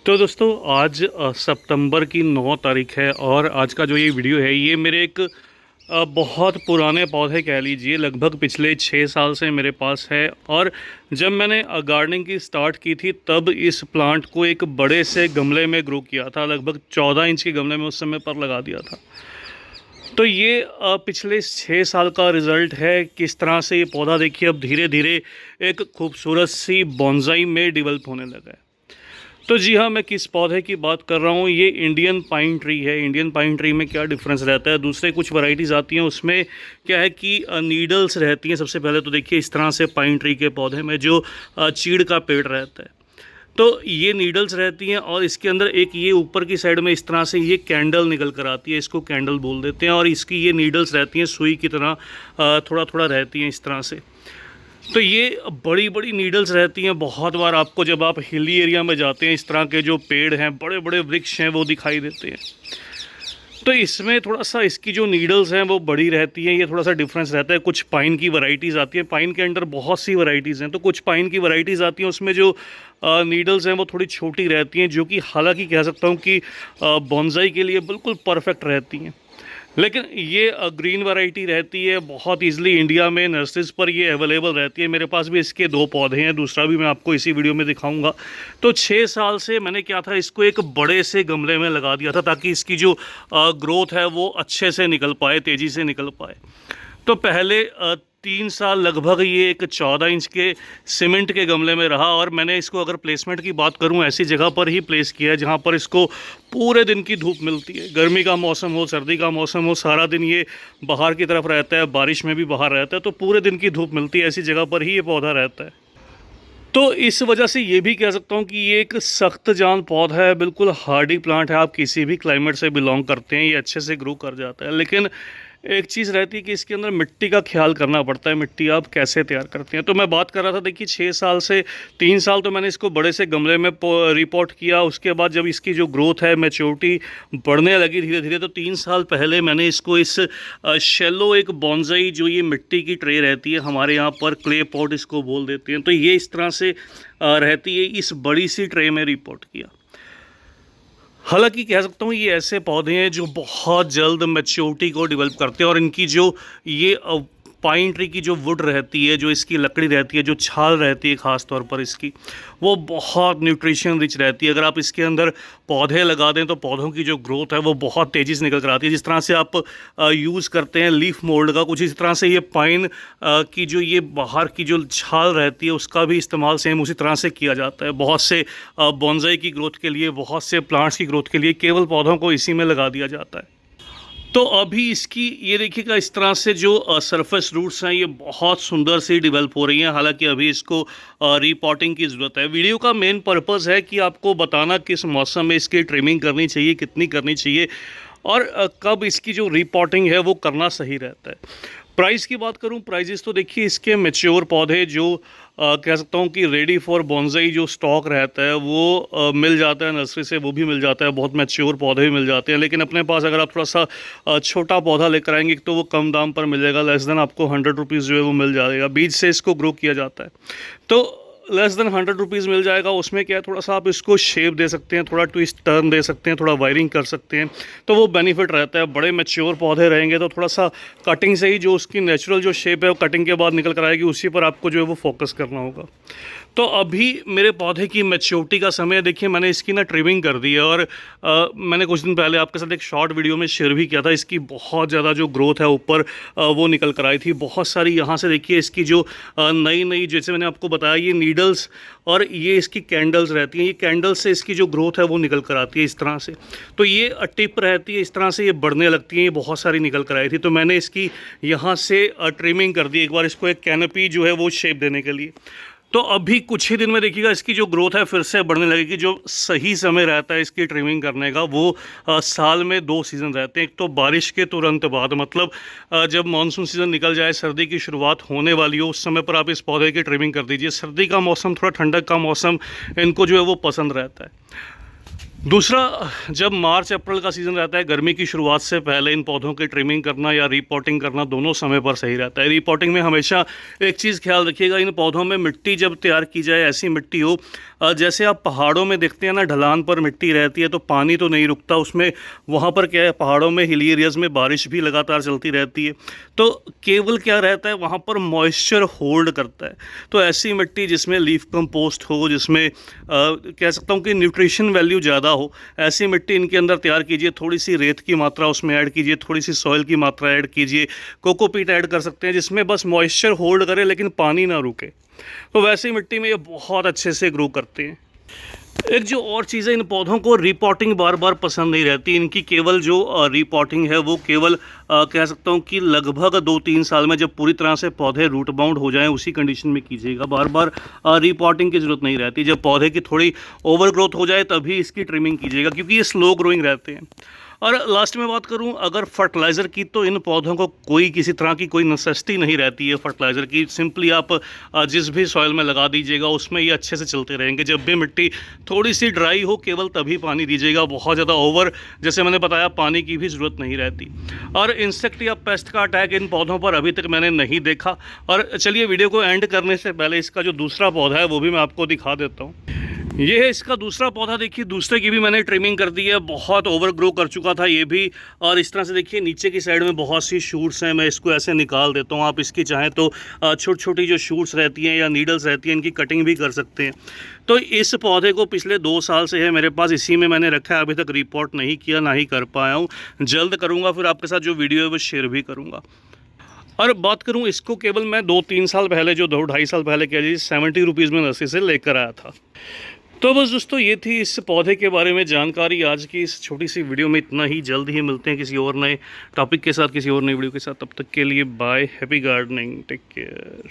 तो दोस्तों आज सितंबर की 9 तारीख है और आज का जो ये वीडियो है ये मेरे एक बहुत पुराने पौधे कह लीजिए, लगभग पिछले 6 साल से मेरे पास है। और जब मैंने गार्डनिंग की स्टार्ट की थी तब इस प्लांट को एक बड़े से गमले में ग्रो किया था, लगभग 14 इंच के गमले में उस समय पर लगा दिया था। तो ये पिछले 6 साल का रिज़ल्ट है। किस तरह से ये पौधा देखिए अब धीरे धीरे एक खूबसूरत सी बॉन्साई में डेवलप होने लगा है। तो जी हाँ, मैं किस पौधे की बात कर रहा हूँ, ये इंडियन पाइन ट्री है। इंडियन पाइन ट्री में क्या डिफरेंस रहता है, दूसरे कुछ वैरायटीज़ आती हैं उसमें क्या है कि नीडल्स रहती हैं। सबसे पहले तो देखिए इस तरह से पाइन ट्री के पौधे में जो चीड़ का पेड़ रहता है, तो ये नीडल्स रहती हैं और इसके अंदर एक ये ऊपर की साइड में इस तरह से ये कैंडल निकल कर आती है, इसको कैंडल बोल देते हैं। और इसकी ये नीडल्स रहती हैं सुई की तरह, थोड़ा थोड़ा रहती हैं इस तरह से। तो ये बड़ी बड़ी नीडल्स रहती हैं। बहुत बार आपको जब आप हिली एरिया में जाते हैं इस तरह के जो पेड़ हैं, बड़े बड़े वृक्ष हैं, वो दिखाई देते हैं। तो इसमें थोड़ा सा इसकी जो नीडल्स हैं वो बड़ी रहती हैं, ये थोड़ा सा डिफरेंस रहता है। कुछ पाइन की वैरायटीज़ आती हैं, पाइन के अंदर बहुत सी वैरायटीज़ हैं, तो कुछ पाइन की वैरायटीज़ आती हैं उसमें जो नीडल्स हैं वो थोड़ी छोटी रहती हैं, जो कि हालांकि कह सकता हूँ कि बॉन्साई के लिए बिल्कुल परफेक्ट रहती हैं। लेकिन ये ग्रीन वैरायटी रहती है, बहुत इजीली इंडिया में नर्सरीज पर ये अवेलेबल रहती है। मेरे पास भी इसके 2 पौधे हैं, दूसरा भी मैं आपको इसी वीडियो में दिखाऊंगा। तो 6 साल से मैंने क्या था, इसको एक बड़े से गमले में लगा दिया था ताकि इसकी जो ग्रोथ है वो अच्छे से निकल पाए, तेज़ी से निकल पाए। तो पहले 3 साल लगभग ये एक 14 इंच के सीमेंट के गमले में रहा। और मैंने इसको अगर प्लेसमेंट की बात करूं, ऐसी जगह पर ही प्लेस किया है जहां पर इसको पूरे दिन की धूप मिलती है। गर्मी का मौसम हो, सर्दी का मौसम हो, सारा दिन ये बाहर की तरफ रहता है, बारिश में भी बाहर रहता है, तो पूरे दिन की धूप मिलती है, ऐसी जगह पर ही ये पौधा रहता है। तो इस वजह से ये भी कह सकता हूँ कि ये एक सख्त जान पौधा है, बिल्कुल हार्डी प्लांट है। आप किसी भी क्लाइमेट से बिलोंग करते हैं, ये अच्छे से ग्रो कर जाता है। लेकिन एक चीज़ रहती है कि इसके अंदर मिट्टी का ख्याल करना पड़ता है, मिट्टी आप कैसे तैयार करते हैं। तो मैं बात कर रहा था, देखिए 6 साल से 3 साल तो मैंने इसको बड़े से गमले में रिपोर्ट किया। उसके बाद जब इसकी जो ग्रोथ है, मैच्योरिटी बढ़ने लगी धीरे धीरे, तो 3 साल पहले मैंने इसको इस शेलो एक बॉन्साई, जो ये मिट्टी की ट्रे रहती है, हमारे यहाँ पर क्ले पॉट इसको बोल देते हैं, तो ये इस तरह से रहती है, इस बड़ी सी ट्रे में रिपोर्ट किया। हालांकि कह सकता हूँ ये ऐसे पौधे हैं जो बहुत जल्द मैच्योरिटी को डेवलप करते हैं। और इनकी जो ये पाइन ट्री की जो वुड रहती है, जो इसकी लकड़ी रहती है, जो छाल रहती है ख़ास तौर पर इसकी, वो बहुत न्यूट्रिशन रिच रहती है। अगर आप इसके अंदर पौधे लगा दें तो पौधों की जो ग्रोथ है वो बहुत तेज़ी से निकल कर आती है। जिस तरह से आप यूज़ करते हैं लीफ मोल्ड का, कुछ इस तरह से ये पाइन की जो ये बाहर की जो छाल रहती है उसका भी इस्तेमाल सेम उसी तरह से किया जाता है। बहुत से बॉन्साई की ग्रोथ के लिए, बहुत से प्लांट्स की ग्रोथ के लिए केवल पौधों को इसी में लगा दिया जाता है। तो अभी इसकी ये देखिएगा इस तरह से जो सरफेस रूट्स हैं ये बहुत सुंदर से डेवलप हो रही हैं। हालांकि अभी इसको रीपॉटिंग की ज़रूरत है। वीडियो का मेन पर्पज़ है कि आपको बताना किस मौसम में इसकी ट्रिमिंग करनी चाहिए, कितनी करनी चाहिए, और कब इसकी जो रीपॉटिंग है वो करना सही रहता है। प्राइस की बात करूं, प्राइजेस तो देखिए इसके मैच्योर पौधे जो कह सकता हूं कि रेडी फॉर बॉन्साई जो स्टॉक रहता है वो मिल जाता है नर्सरी से, वो भी मिल जाता है, बहुत मैच्योर पौधे भी मिल जाते हैं। लेकिन अपने पास अगर आप थोड़ा सा छोटा पौधा लेकर आएंगे तो वो कम दाम पर मिलेगा, लेस देन आपको 100 रुपीज़ जो है वो मिल जाएगा। बीज से इसको ग्रो किया जाता है, तो लेस देन 100 रुपीज़ मिल जाएगा। उसमें क्या है, थोड़ा सा आप इसको शेप दे सकते हैं, थोड़ा ट्विस्ट टर्न दे सकते हैं, थोड़ा वायरिंग कर सकते हैं, तो वो बेनिफिट रहता है। बड़े मैच्योर पौधे रहेंगे तो थोड़ा सा कटिंग से ही जो उसकी नेचुरल जो शेप है वो कटिंग के बाद निकल कर आएगी, उसी पर आपको जो है वो फोकस करना होगा। तो अभी मेरे पौधे की मैच्योरिटी का समय देखिए, मैंने इसकी ना ट्रिमिंग कर दी है। और मैंने कुछ दिन पहले आपके साथ एक शॉर्ट वीडियो में शेयर भी किया था। इसकी बहुत ज़्यादा जो ग्रोथ है ऊपर वो निकल कर आई थी बहुत सारी। यहाँ से देखिए इसकी जो नई नई, जैसे मैंने आपको बताया, ये नीडल्स और ये इसकी कैंडल्स रहती हैं, ये कैंडल्स से इसकी जो ग्रोथ है वो निकल कर आती है इस तरह से। तो ये टिप रहती है इस तरह से, ये बढ़ने लगती हैं, ये बहुत सारी निकल कर आई थी। तो मैंने इसकी यहाँ से ट्रिमिंग कर दी एक बार, इसको एक कैनोपी जो है वो शेप देने के लिए। तो अभी कुछ ही दिन में देखिएगा इसकी जो ग्रोथ है फिर से बढ़ने लगेगी। जो सही समय रहता है इसकी ट्रिमिंग करने का वो साल में 2 सीज़न रहते हैं। एक तो बारिश के तुरंत बाद, मतलब जब मानसून सीज़न निकल जाए, सर्दी की शुरुआत होने वाली हो, उस समय पर आप इस पौधे की ट्रिमिंग कर दीजिए। सर्दी का मौसम, थोड़ा ठंडक का मौसम इनको जो है वो पसंद रहता है। दूसरा, जब मार्च अप्रैल का सीज़न रहता है, गर्मी की शुरुआत से पहले इन पौधों की ट्रिमिंग करना या रीपॉटिंग करना दोनों समय पर सही रहता है। रीपॉटिंग में हमेशा एक चीज़ ख्याल रखिएगा, इन पौधों में मिट्टी जब तैयार की जाए ऐसी मिट्टी हो, जैसे आप पहाड़ों में देखते हैं ना, ढलान पर मिट्टी रहती है तो पानी तो नहीं रुकता उसमें। वहाँ पर क्या है, पहाड़ों में हिली एरियाज़ में बारिश भी लगातार चलती रहती है, तो केवल क्या रहता है वहाँ पर मॉइस्चर होल्ड करता है। तो ऐसी मिट्टी जिसमें लीफ कंपोस्ट हो, जिसमें कह सकता हूँ कि न्यूट्रिशन वैल्यू ज़्यादा हो, ऐसी मिट्टी इनके अंदर तैयार कीजिए। थोड़ी सी रेत की मात्रा उसमें ऐड कीजिए, थोड़ी सी सॉइल की मात्रा ऐड कीजिए, कोकोपीट ऐड कर सकते हैं जिसमें बस मॉइस्चर होल्ड करे लेकिन पानी ना रुके। तो वैसी मिट्टी में ये बहुत अच्छे से ग्रो करते हैं। एक जो और चीज़ है, इन पौधों को रीपॉटिंग बार बार पसंद नहीं रहती। इनकी केवल जो रीपॉटिंग है वो केवल कह सकता हूँ कि लगभग 2-3 साल में, जब पूरी तरह से पौधे रूट बाउंड हो जाएं उसी कंडीशन में कीजिएगा। बार बार रीपॉटिंग की ज़रूरत नहीं रहती। जब पौधे की थोड़ी ओवर ग्रोथ हो जाए तभी इसकी ट्रिमिंग कीजिएगा, क्योंकि ये स्लो ग्रोइंग रहते हैं। और लास्ट में बात करूं अगर फर्टिलाइज़र की, तो इन पौधों को कोई किसी तरह की कोई नेसेसिटी नहीं रहती है फर्टिलाइज़र की। सिंपली आप जिस भी सॉइल में लगा दीजिएगा उसमें ये अच्छे से चलते रहेंगे। जब भी मिट्टी थोड़ी सी ड्राई हो केवल तभी पानी दीजिएगा। बहुत ज़्यादा ओवर, जैसे मैंने बताया, पानी की भी ज़रूरत नहीं रहती। और इंसेक्ट या पेस्ट का अटैक इन पौधों पर अभी तक मैंने नहीं देखा। और चलिए, वीडियो को एंड करने से पहले इसका जो दूसरा पौधा है वो भी मैं आपको दिखा देता हूँ। ये है इसका दूसरा पौधा। देखिए, दूसरे की भी मैंने ट्रिमिंग कर दी है, बहुत ओवर ग्रो कर चुका था ये भी। और इस तरह से देखिए नीचे की साइड में बहुत सी शूट्स हैं, मैं इसको ऐसे निकाल देता हूँ। आप इसकी चाहें तो छोटी छोटी जो शूट्स रहती हैं या नीडल्स रहती हैं, इनकी कटिंग भी कर सकते हैं। तो इस पौधे को पिछले 2 साल से है मेरे पास, इसी में मैंने रखा है। अभी तक रिपोर्ट नहीं किया, ना ही कर पाया हूँ। जल्द करूँगा, फिर आपके साथ जो वीडियो है वो शेयर भी करूँगा। और बात करूँ इसको, केवल मैं 2-3 साल पहले, जो 2-2.5 साल पहले कह लीजिए, 70 रुपीज़ में नर्सरी से लेकर आया था। तो बस दोस्तों, ये थी इस पौधे के बारे में जानकारी। आज की इस छोटी सी वीडियो में इतना ही। जल्द ही मिलते हैं किसी और नए टॉपिक के साथ, किसी और नई वीडियो के साथ। तब तक के लिए bye, happy gardening, take care.